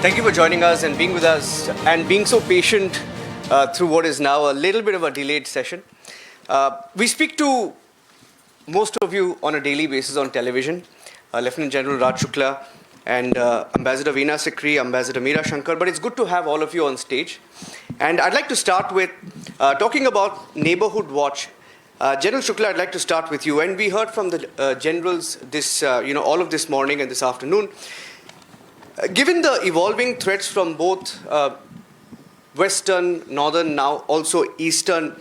Thank you for joining us and being with us and being so patient through what is now a little bit of a delayed session. We speak to most of you on a daily basis on television, Lieutenant General Raj Shukla and Ambassador Veena Sikri, Ambassador Meera Shankar, but it's good to have all of you on stage. And I'd like to start with talking about Neighborhood Watch. General Shukla, I'd like to start with you. And we heard from the generals this, all of this morning and this afternoon. Given the evolving threats from both Western, Northern, now also Eastern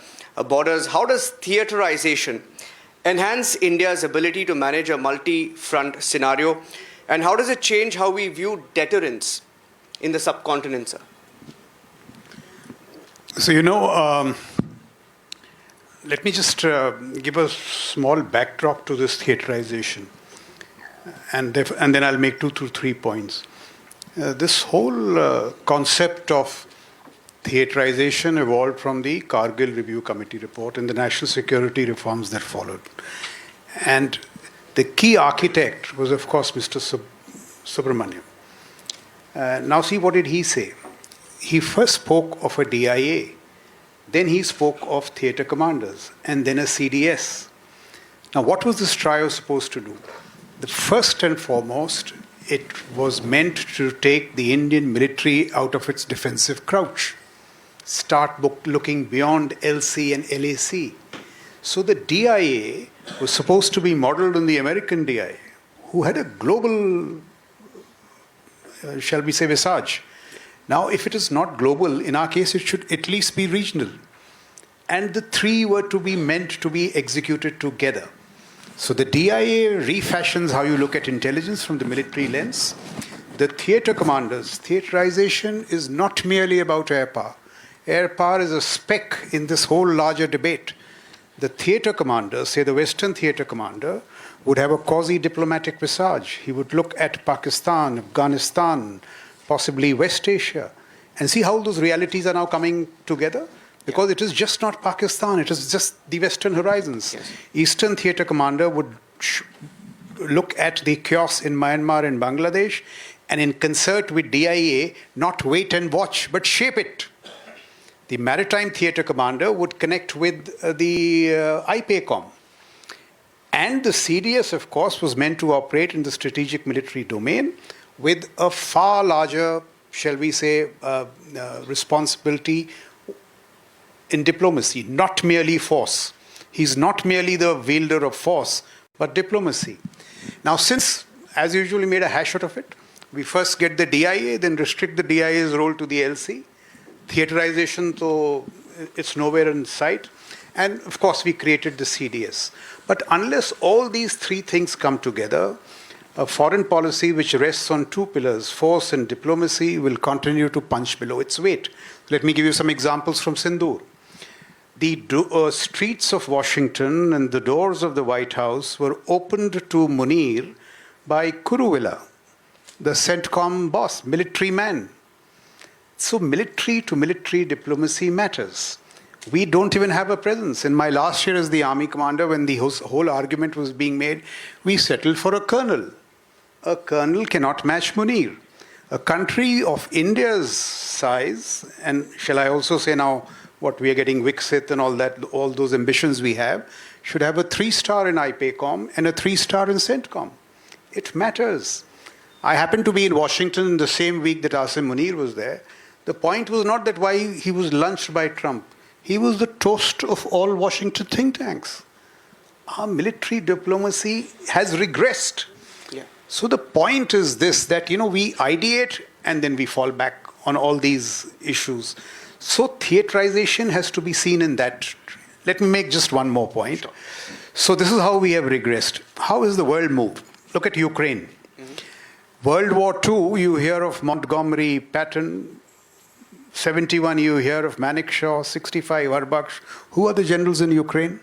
borders, how does theaterization enhance India's ability to manage a multi-front scenario? And how does it change how we view deterrence in the subcontinent, sir? So, let me just give a small backdrop to this theaterization. And then I'll make 2 to 3 points. This whole concept of theaterization evolved from the Kargil Review Committee report and the national security reforms that followed. And the key architect was, of course, Mr. Subramaniam. Now see, what did he say? He first spoke of a DIA, then he spoke of theater commanders, and then a CDS. Now, what was this trio supposed to do? The first and foremost, it was meant to take the Indian military out of its defensive crouch, start looking beyond LC and LAC. So the DIA was supposed to be modeled on the American DIA, who had a global, shall we say, visage. Now, if it is not global, in our case, it should at least be regional. And the three were to be meant to be executed together. So the DIA refashions how you look at intelligence from the military lens. The theater commanders, theaterization is not merely about air power. Air power is a speck in this whole larger debate. The theater commander, say the Western theater commander, would have a quasi-diplomatic visage. He would look at Pakistan, Afghanistan, possibly West Asia, and see how those realities are now coming together. Because it is just not Pakistan, it is just the Western horizons. Yes. Eastern theater commander would look at the chaos in Myanmar and Bangladesh, and in concert with DIA, not wait and watch, but shape it. The maritime theater commander would connect with the IPACOM. And the CDS, of course, was meant to operate in the strategic military domain with a far larger, shall we say, responsibility in diplomacy, not merely force. He's not merely the wielder of force, but diplomacy. Now, since, as usually, made a hash out of it, we first get the DIA, then restrict the DIA's role to the LC. Theaterization, so it's nowhere in sight. And, of course, we created the CDS. But unless all these three things come together, a foreign policy which rests on two pillars, force and diplomacy, will continue to punch below its weight. Let me give you some examples from Sindoor. The streets of Washington and the doors of the White House were opened to Munir by Kuruvilla, the CENTCOM boss, military man. So military to military diplomacy matters. We don't even have a presence. In my last year as the army commander, when the whole argument was being made, we settled for a colonel. A colonel cannot match Munir. A country of India's size, and shall I also say now, what we are getting Viksit and all that, all those ambitions we have, should have a 3-star in IPACOM and a 3-star in CENTCOM. It matters. I happened to be in Washington the same week that Asim Munir was there. The point was not that why he was lunched by Trump. He was the toast of all Washington think tanks. Our military diplomacy has regressed. Yeah. So the point is this, that, we ideate and then we fall back on all these issues. So theaterization has to be seen in that. Let me make just one more point. Sure. So this is how we have regressed. How has the world moved? Look at Ukraine. Mm-hmm. World War II, you hear of Montgomery, Patton. 71, you hear of Manekshaw. 65, Arbaksh. Who are the generals in Ukraine?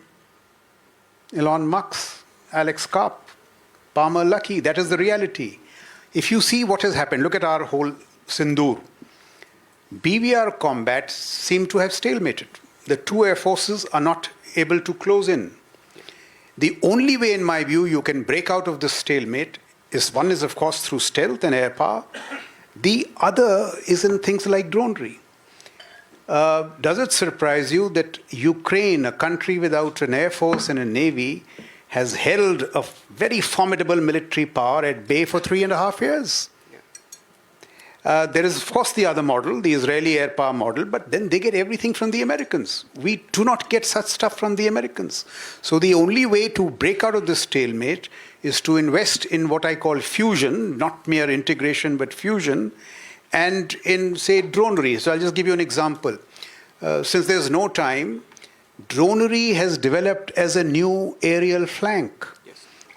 Elon Musk, Alex Karp, Palmer Luckey. That is the reality. If you see what has happened, look at our whole Sindoor. BVR combat seemed to have stalemated. The two air forces are not able to close in. The only way, in my view, you can break out of this stalemate is, one is, of course, through stealth and air power, The other is in things like dronery. Does it surprise you that Ukraine, a country without an air force and a navy, has held a very formidable military power at bay for 3.5 years? There is, of course, the other model, the Israeli air power model, but then they get everything from the Americans. We do not get such stuff from the Americans. So the only way to break out of this stalemate is to invest in what I call fusion, not mere integration, but fusion, and in, say, dronery. So I'll just give you an example. Since there's no time, dronery has developed as a new aerial flank.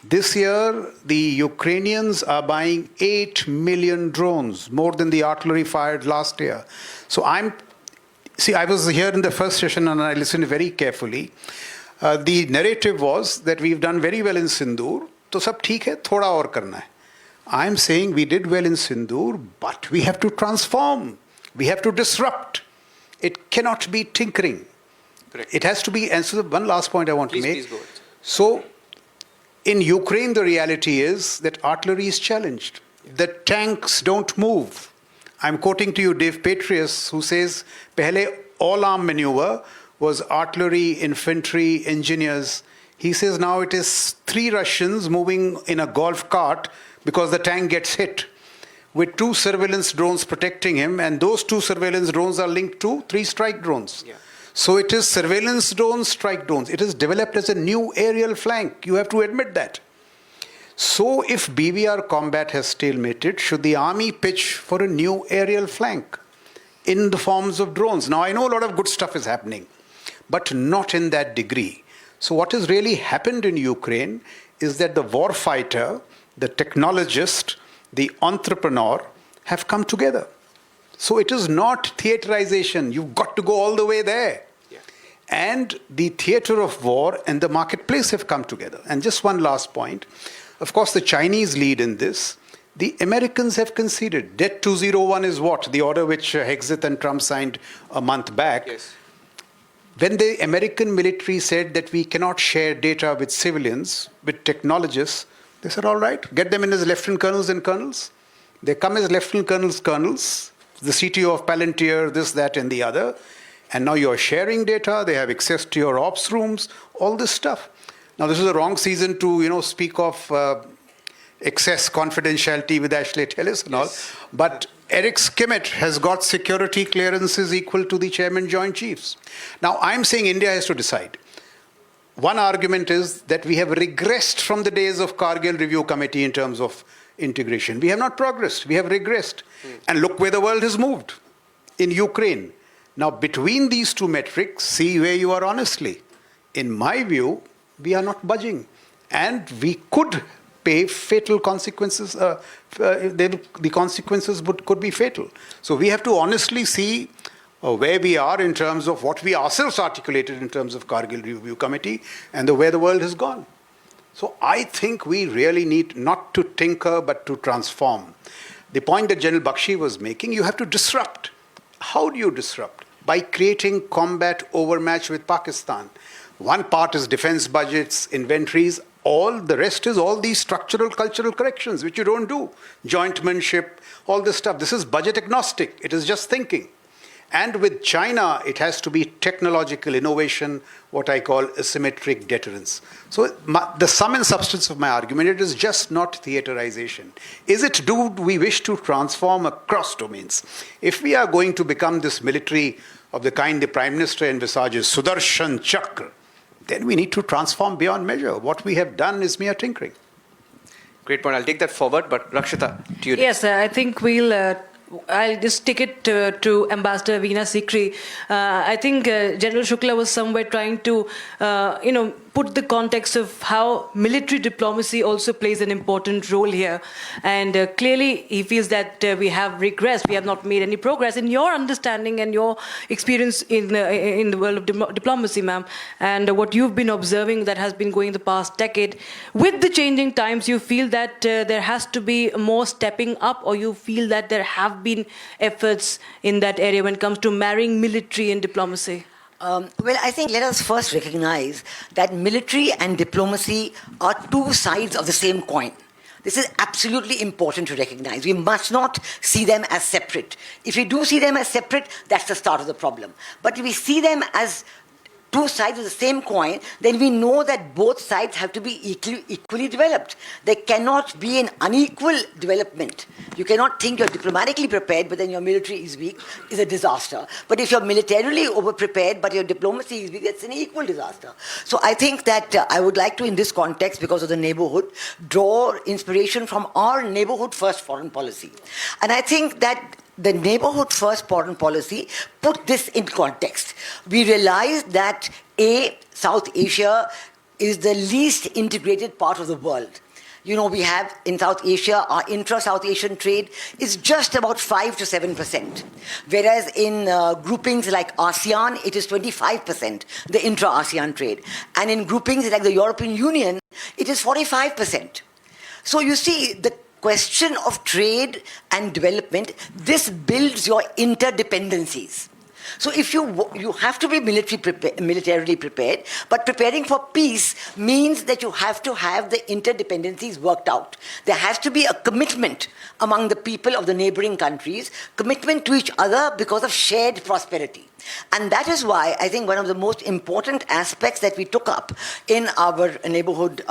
This year, the Ukrainians are buying 8 million drones, more than the artillery fired last year. So I was here in the first session and I listened very carefully. The narrative was that we've done very well in Sindoor, to sab theek hai, thoda aur karna hai. I'm saying we did well in Sindoor, but we have to transform. We have to disrupt. It cannot be tinkering. Correct. It has to be, and so one last point I want to make. Please go ahead. So, in Ukraine, the reality is that artillery is challenged. The tanks don't move. I'm quoting to you Dave Petraeus, who says, Pehle all-arm maneuver was artillery, infantry, engineers. He says now it is 3 Russians moving in a golf cart because the tank gets hit, with 2 surveillance drones protecting him, and those 2 surveillance drones are linked to 3 strike drones. Yeah. So it is surveillance drones, strike drones. It is developed as a new aerial flank. You have to admit that. So if BVR combat has stalemated, should the army pitch for a new aerial flank in the forms of drones? Now, I know a lot of good stuff is happening, but not in that degree. So what has really happened in Ukraine is that the warfighter, the technologist, the entrepreneur have come together. So it is not theaterization. You've got to go all the way there. Yeah. And the theater of war and the marketplace have come together. And just one last point. Of course, the Chinese lead in this. The Americans have conceded. Det 201 is what? The order which Hegseth and Trump signed a month back. Yes. When the American military said that we cannot share data with civilians, with technologists, they said, all right, get them in as lieutenant colonels and colonels. They come as lieutenant colonels, the CTO of Palantir, this, that, and the other. And now you're sharing data. They have access to your ops rooms, all this stuff. Now, this is a wrong season to, speak of excess confidentiality with Ashley Tellis and all. But Eric Skimmett has got security clearances equal to the Chairman Joint Chiefs. Now, I'm saying India has to decide. One argument is that we have regressed from the days of Kargil Review Committee in terms of integration. We have not progressed. We have regressed. And look where the world has moved, in Ukraine. Now, between these 2 metrics, see where you are honestly. In my view, we are not budging. And we could pay fatal consequences. The consequences could be fatal. So we have to honestly see where we are in terms of what we ourselves articulated in terms of Kargil Review Committee and where the world has gone. So I think we really need not to tinker, but to transform. The point that General Bakshi was making, you have to disrupt. How do you disrupt? By creating combat overmatch with Pakistan. One part is defense budgets, inventories. All the rest is all these structural, cultural corrections, which you don't do. Jointmanship, all this stuff. This is budget agnostic. It is just thinking. And with China, it has to be technological innovation, what I call asymmetric deterrence. So the sum and substance of my argument, it is just not theaterization. Is it, do we wish to transform across domains? If we are going to become this military of the kind the Prime Minister envisages, Sudarshan Chakra, then we need to transform beyond measure. What we have done is mere tinkering. Great point. I'll take that forward, but Rakshita, to you. Yes, I think I'll just take it to Ambassador Veena Sikri. I think General Shukla was somewhere trying to, put the context of how military diplomacy also plays an important role here. And clearly, he feels that we have regressed. We have not made any progress. In your understanding and your experience in the world of diplomacy, ma'am, and what you've been observing that has been going the past decade, with the changing times, you feel that there has to be more stepping up, or you feel that there have been efforts in that area when it comes to marrying military and diplomacy? Well, I think let us first recognize that military and diplomacy are 2 sides of the same coin. This is absolutely important to recognize. We must not see them as separate. If we do see them as separate, that's the start of the problem. But if we see them as two sides of the same coin, then we know that both sides have to be equally developed. There cannot be an unequal development. You cannot think you're diplomatically prepared, but then your military is weak, is a disaster. But if you're militarily over-prepared, but your diplomacy is weak, that's an equal disaster. So I think that I would like to, in this context, because of the neighborhood, draw inspiration from our neighborhood first foreign policy. And I think that the neighborhood first foreign policy put this in context. We realized that South Asia is the least integrated part of the world. You know, we have in South Asia, our intra-South Asian trade is just about 5 to 7%. Whereas in groupings like ASEAN, it is 25%, the intra-ASEAN trade. And in groupings like the European Union, it is 45%. So you see, the question of trade and development, this builds your interdependencies. So if you have to be militarily prepared, but preparing for peace means that you have to have the interdependencies worked out. There has to be a commitment among the people of the neighboring countries, commitment to each other because of shared prosperity. And that is why I think one of the most important aspects that we took up in our neighborhood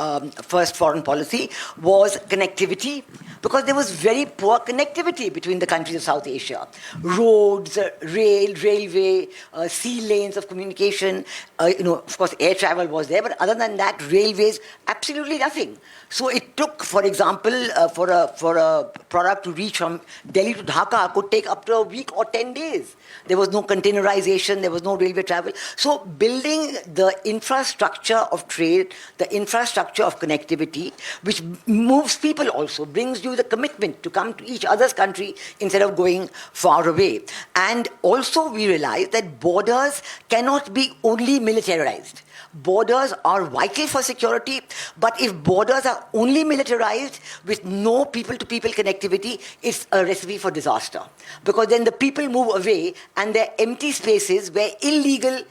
first foreign policy was connectivity, because there was very poor connectivity between the countries of South Asia. Roads, railway, sea lanes of communication, of course air travel was there, but other than that, railways, absolutely nothing. So it took, for example, for a product to reach from Delhi to Dhaka could take up to a week or 10 days. There was no containerization, there was no railway travel. So building the infrastructure of trade, the infrastructure of connectivity, which moves people also, brings you the commitment to come to each other's country instead of going far away. And also we realize that borders cannot be only militarized. Borders are vital for security, but if borders are only militarized with no people-to-people connectivity, it's a recipe for disaster. Because then the people move away and there are empty spaces where either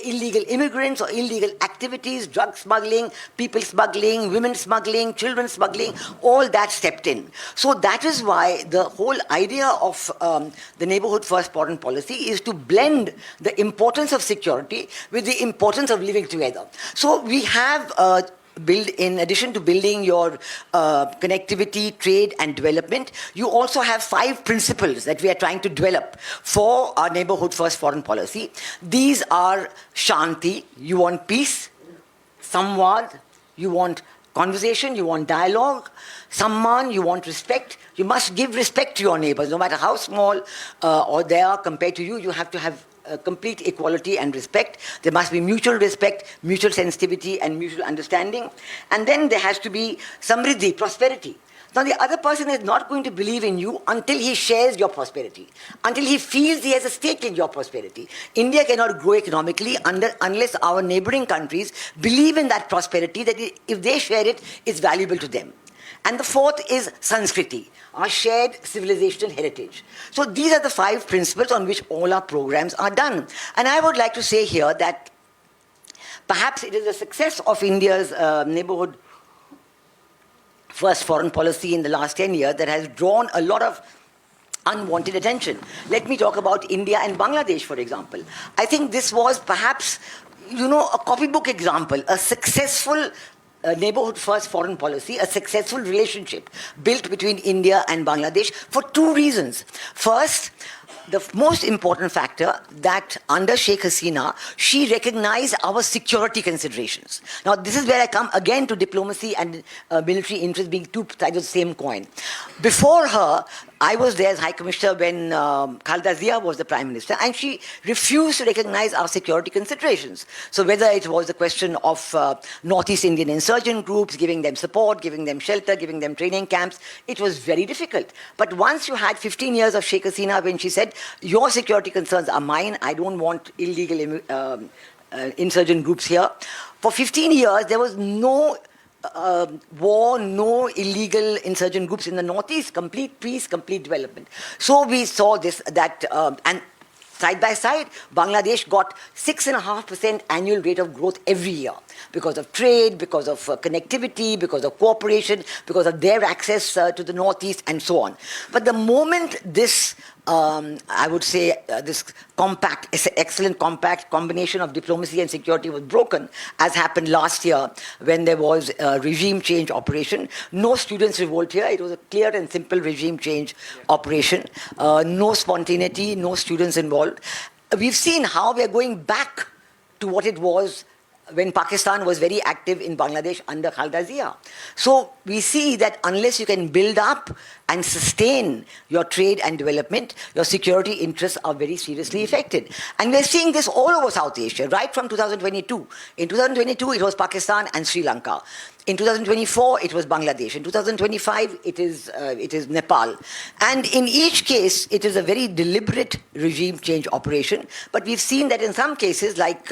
illegal immigrants or illegal activities, drug smuggling, people smuggling, women smuggling, children smuggling, all that stepped in. So that is why the whole idea of the neighborhood first foreign policy is to blend the importance of security with the importance of living together. So we have in addition to building your connectivity, trade and development, you also have 5 principles that we are trying to develop for our neighborhood first foreign policy. These are Shanti, you want peace; Samvad, you want conversation, you want dialogue; Samman, you want respect. You must give respect to your neighbors, no matter how small or they are compared to you. You have to have complete equality and respect. There must be mutual respect, mutual sensitivity and mutual understanding. And then there has to be samriddhi, prosperity. Now the other person is not going to believe in you until he shares your prosperity, until he feels he has a stake in your prosperity. India cannot grow economically unless our neighboring countries believe in that prosperity, that if they share it, it's valuable to them. And the 4th is Sanskriti, our shared civilizational heritage. So these are the 5 principles on which all our programs are done. And I would like to say here that perhaps it is the success of India's neighborhood first foreign policy in the last 10 years that has drawn a lot of unwanted attention. Let me talk about India and Bangladesh, for example. I think this was perhaps, a copybook example, a successful neighborhood first foreign policy, a successful relationship built between India and Bangladesh for 2 reasons. First, the most important factor that under Sheikh Hasina, she recognized our security considerations. Now, this is where I come again to diplomacy and military interests being 2 sides of the same coin. Before her, I was there as High Commissioner when Khalida Zia was the Prime Minister, and she refused to recognize our security considerations. So whether it was the question of Northeast Indian insurgent groups, giving them support, giving them shelter, giving them training camps, it was very difficult. But once you had 15 years of Sheikh Hasina, when she said, your security concerns are mine, I don't want illegal insurgent groups here. For 15 years, there was no war, no illegal insurgent groups in the Northeast, complete peace, complete development. So we saw this, and side by side, Bangladesh got 6.5% annual rate of growth every year. because of trade, because of connectivity, because of cooperation, because of their access to the Northeast, and so on. But the moment this, I would say, this compact, excellent compact combination of diplomacy and security was broken, as happened last year when there was a regime change operation. No students revolt here. It was a clear and simple regime change operation. No spontaneity, no students involved. We've seen how we are going back to what it was when Pakistan was very active in Bangladesh under Khaleda Zia. So we see that unless you can build up and sustain your trade and development, your security interests are very seriously affected. And we're seeing this all over South Asia, right from 2022. In 2022, it was Pakistan and Sri Lanka. In 2024, it was Bangladesh. In 2025, it is Nepal. And in each case, it is a very deliberate regime change operation. But we've seen that in some cases, like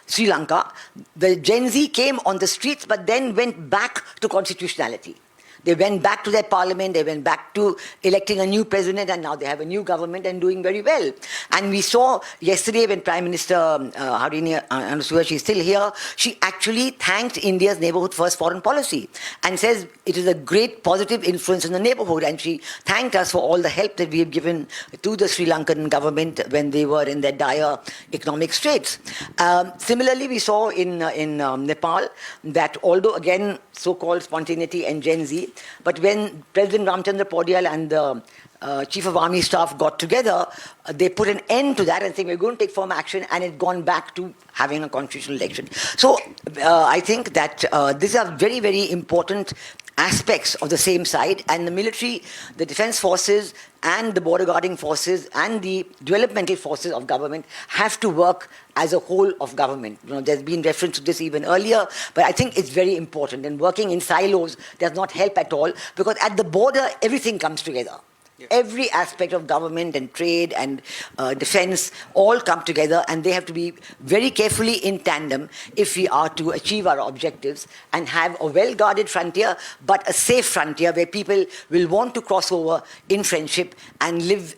Sri Lanka, the Gen Z came on the streets, but then went back to constitutionality. They went back to their parliament, they went back to electing a new president, and now they have a new government and doing very well. And we saw yesterday when Prime Minister Harini Anasuya, she's still here, she actually thanked India's neighborhood first foreign policy and says it is a great positive influence in the neighborhood. And she thanked us for all the help that we have given to the Sri Lankan government when they were in their dire economic straits. Similarly, we saw in Nepal that although again so-called spontaneity and Gen Z, but when President Ramchandra Podial and the Chief of Army Staff got together, they put an end to that and saying we're going to take firm action, and it's gone back to having a constitutional election. So I think that these are very, very important aspects of the same side, and the military, the defense forces, and the border guarding forces, and the developmental forces of government have to work as a whole of government. You know, there's been reference to this even earlier, but I think it's very important. And working in silos does not help at all, because at the border, everything comes together. Every aspect of government and trade and defense all come together, and they have to be very carefully in tandem if we are to achieve our objectives and have a well-guarded frontier, but a safe frontier where people will want to cross over in friendship and live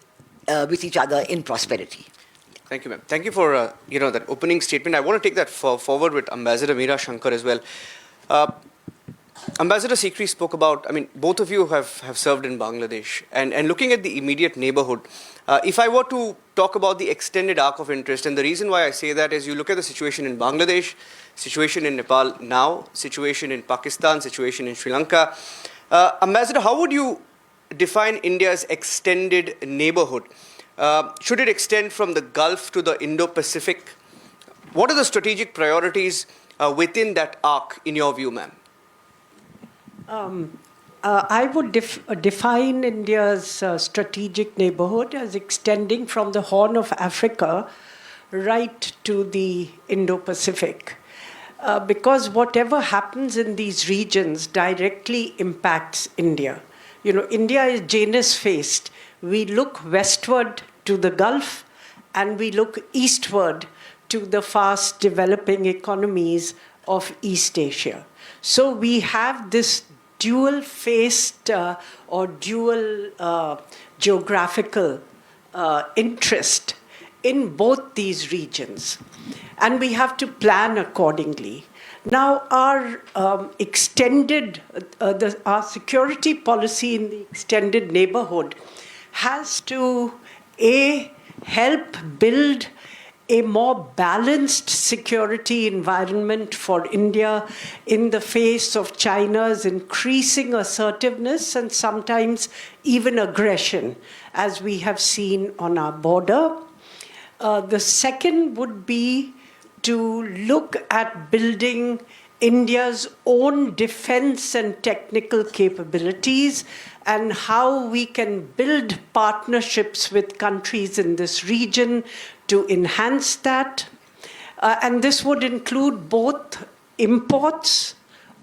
with each other in prosperity. Thank you, ma'am. Thank you for that opening statement. I want to take that forward with Ambassador Meera Shankar as well. Ambassador Sikri spoke about, I mean, both of you have served in Bangladesh. And looking at the immediate neighborhood, if I were to talk about the extended arc of interest, and the reason why I say that is you look at the situation in Bangladesh, situation in Nepal now, situation in Pakistan, situation in Sri Lanka. Ambassador, how would you define India's extended neighborhood? Should it extend from the Gulf to the Indo-Pacific? What are the strategic priorities within that arc, in your view, ma'am? I would define India's strategic neighborhood as extending from the Horn of Africa right to the Indo-Pacific. Because whatever happens in these regions directly impacts India. You know, India is Janus-faced. We look westward to the Gulf, and we look eastward to the fast developing economies of East Asia. So we have this dual-faced or dual geographical interest in both these regions. And we have to plan accordingly. Now, our our security policy in the extended neighborhood has to, help build a more balanced security environment for India in the face of China's increasing assertiveness and sometimes even aggression, as we have seen on our border. The second would be to look at building India's own defense and technical capabilities and how we can build partnerships with countries in this region to enhance that. And this would include both imports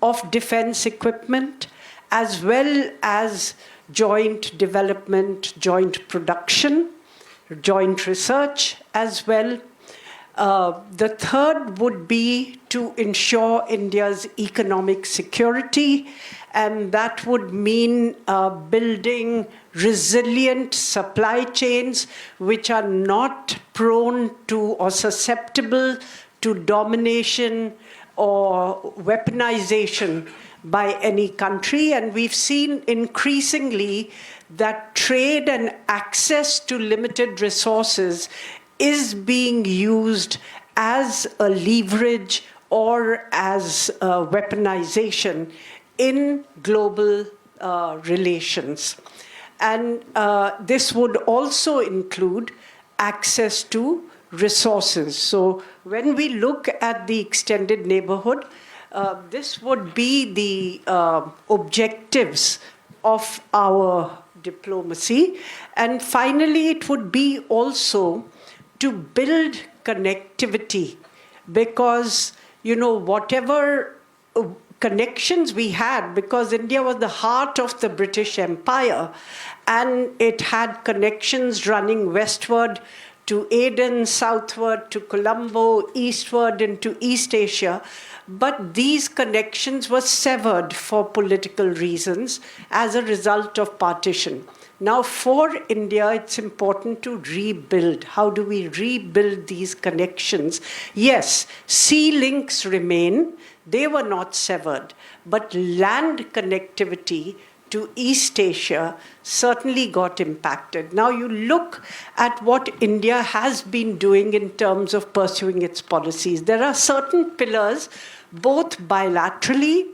of defense equipment as well as joint development, joint production, joint research as well. The third would be to ensure India's economic security, and that would mean building resilient supply chains which are not prone to or susceptible to domination or weaponization by any country. And we've seen increasingly that trade and access to limited resources is being used as a leverage or as a weaponization in global relations. And this would also include access to resources. So when we look at the extended neighborhood, this would be the objectives of our diplomacy. And finally, it would be also to build connectivity, because, you know, whatever connections we had, because India was the heart of the British Empire, and it had connections running westward to Aden, southward to Colombo, eastward into East Asia. But these connections were severed for political reasons as a result of partition. Now, for India, it's important to rebuild. How do we rebuild these connections? Yes, sea links remain. They were not severed. But land connectivity to East Asia certainly got impacted. Now you look at what India has been doing in terms of pursuing its policies. There are certain pillars, both bilaterally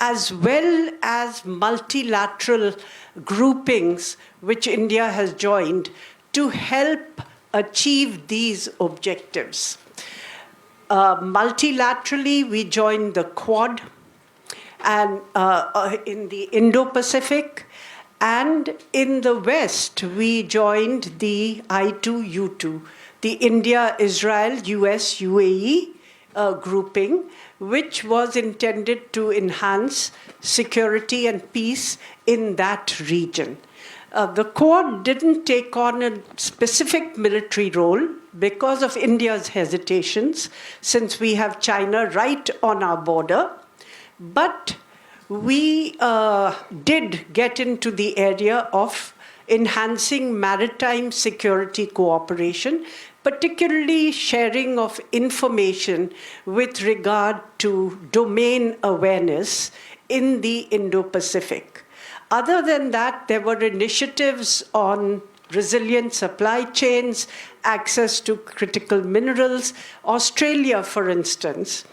as well as multilateral groupings, which India has joined to help achieve these objectives. Multilaterally, we joined the Quad, and in the Indo-Pacific, and in the West, we joined the I2U2, the India, Israel, US, UAE grouping, which was intended to enhance security and peace in that region. The Quad didn't take on a specific military role because of India's hesitations, since we have China right on our border. But we did get into the area of enhancing maritime security cooperation, particularly sharing of information with regard to domain awareness in the Indo-Pacific. Other than that, there were initiatives on resilient supply chains, access to critical minerals. Australia, for instance,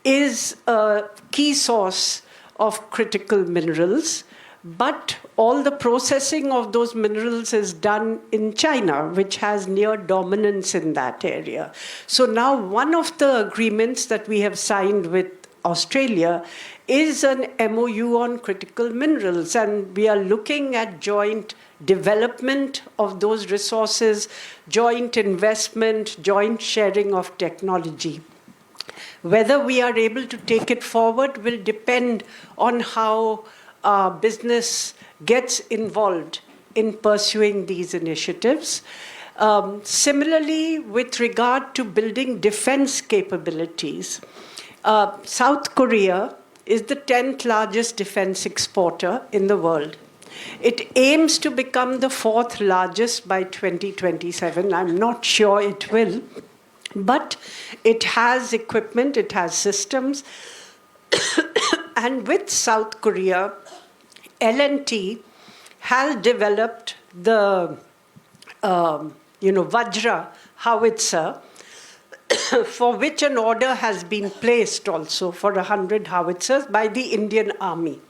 is a key source of critical minerals, but all the processing of those minerals is done in China, which has near dominance in that area. So now one of the agreements that we have signed with Australia is an MOU on critical minerals, and we are looking at joint development of those resources, joint investment, joint sharing of technology. Whether we are able to take it forward will depend on how business gets involved in pursuing these initiatives. Similarly, with regard to building defense capabilities, South Korea is the 10th largest defense exporter in the world. It aims to become the 4th largest by 2027. I'm not sure it will, but it has equipment, it has systems. And with South Korea, L&T has developed the Vajra howitzer, for which an order has been placed also for 100 howitzers by the Indian Army.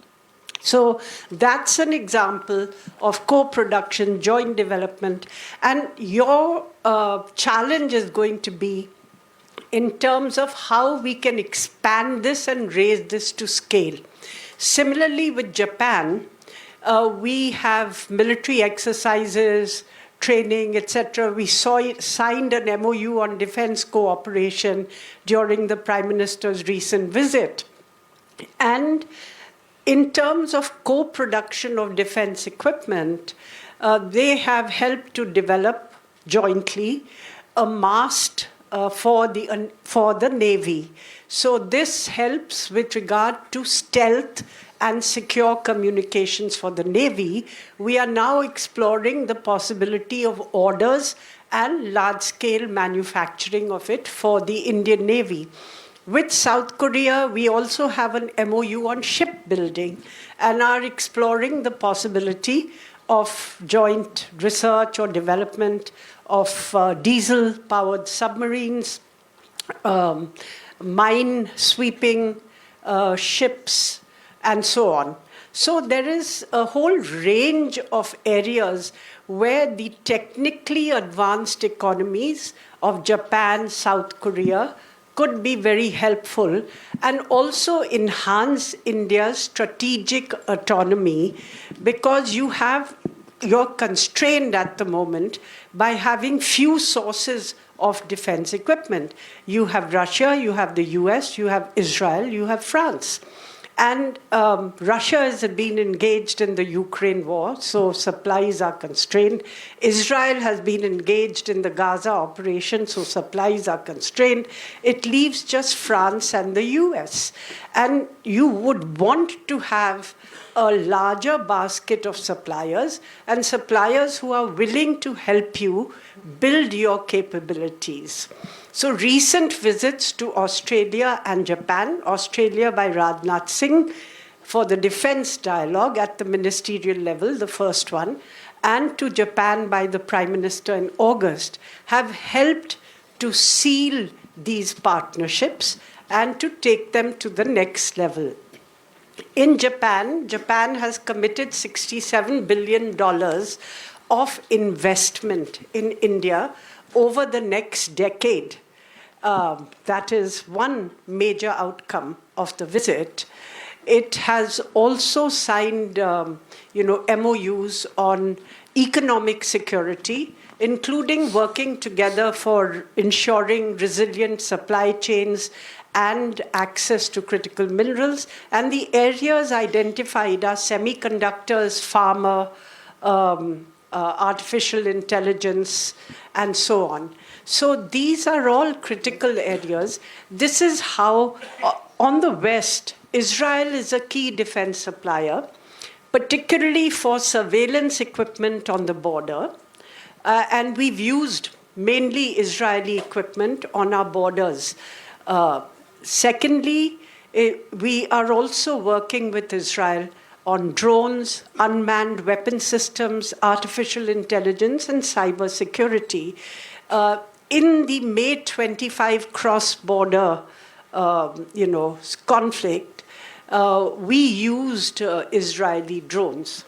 So that's an example of co-production, joint development. And your challenge is going to be in terms of how we can expand this and raise this to scale. Similarly, with Japan, we have military exercises, training, etc. We signed an MOU on defense cooperation during the Prime Minister's recent visit. And in terms of co-production of defense equipment, they have helped to develop jointly a mast for the Navy. So this helps with regard to stealth and secure communications for the Navy. We are now exploring the possibility of orders and large-scale manufacturing of it for the Indian Navy. With South Korea, we also have an MOU on shipbuilding and are exploring the possibility of joint research or development of diesel-powered submarines, mine sweeping ships, and so on. So there is a whole range of areas where the technically advanced economies of Japan, South Korea could be very helpful and also enhance India's strategic autonomy, because you're constrained at the moment by having few sources of defense equipment. You have Russia, you have the US, you have Israel, you have France. And Russia has been engaged in the Ukraine war, so supplies are constrained. Israel has been engaged in the Gaza operation, so supplies are constrained. It leaves just France and the US. And you would want to have a larger basket of suppliers, and suppliers who are willing to help you build your capabilities. So recent visits to Australia and Japan, Australia by Rajnath Singh for the defense dialogue at the ministerial level, the first one, and to Japan by the Prime Minister in August, have helped to seal these partnerships and to take them to the next level. In Japan, Japan has committed $67 billion of investment in India over the next decade. That is one major outcome of the visit. It has also signed, MOUs on economic security, including working together for ensuring resilient supply chains and access to critical minerals. And the areas identified are semiconductors, pharma, artificial intelligence, and so on. So these are all critical areas. This is how, on the West, Israel is a key defense supplier, particularly for surveillance equipment on the border. And we've used mainly Israeli equipment on our borders. Secondly, we are also working with Israel on drones, unmanned weapon systems, artificial intelligence, and cyber security. In the May 25 cross-border, conflict, we used Israeli drones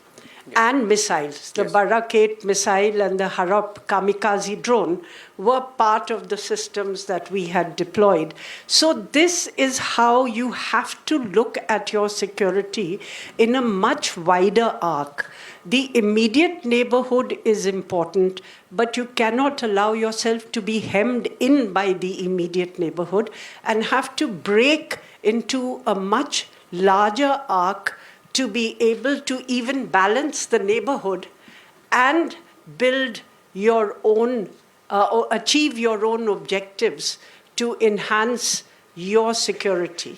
and missiles. The Barak 8 missile and the Harap kamikaze drone were part of the systems that we had deployed. So this is how you have to look at your security in a much wider arc. The immediate neighborhood is important, but you cannot allow yourself to be hemmed in by the immediate neighborhood and have to break into a much larger arc to be able to even balance the neighborhood and build your own, or achieve your own objectives to enhance your security.